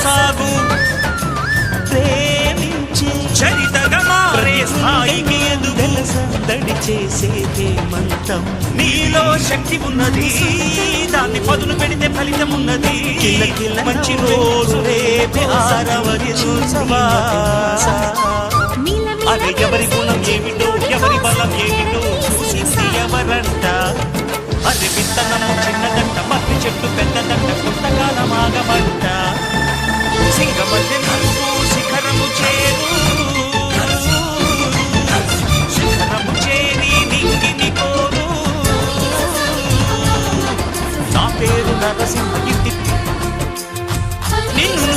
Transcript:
సాగు ప్రేమించే చరితగా మారే స్థాయికి ఎదుగు సందడి చేసే హేమంతం నీలో శక్తి ఉన్నది దాన్ని పదును పెడితే ఫలితం ఉన్నది మంచి రోజు రేపే ఆరవది చూసవా అది ఎవరి గుణం ఏమిటో ఎవరి బలం ఏమిటో చూసింది ఎవరంట అది విత్తనము చిన్నదంట మర్రి చెట్టు పెద్దదంట కొంతకాలం ఆగమంట సింగమల్లె నలుపు శిఖరము చేరు శిఖరము చేరి నింగిని కోరు నా పేరు నరసింహ నిన్ను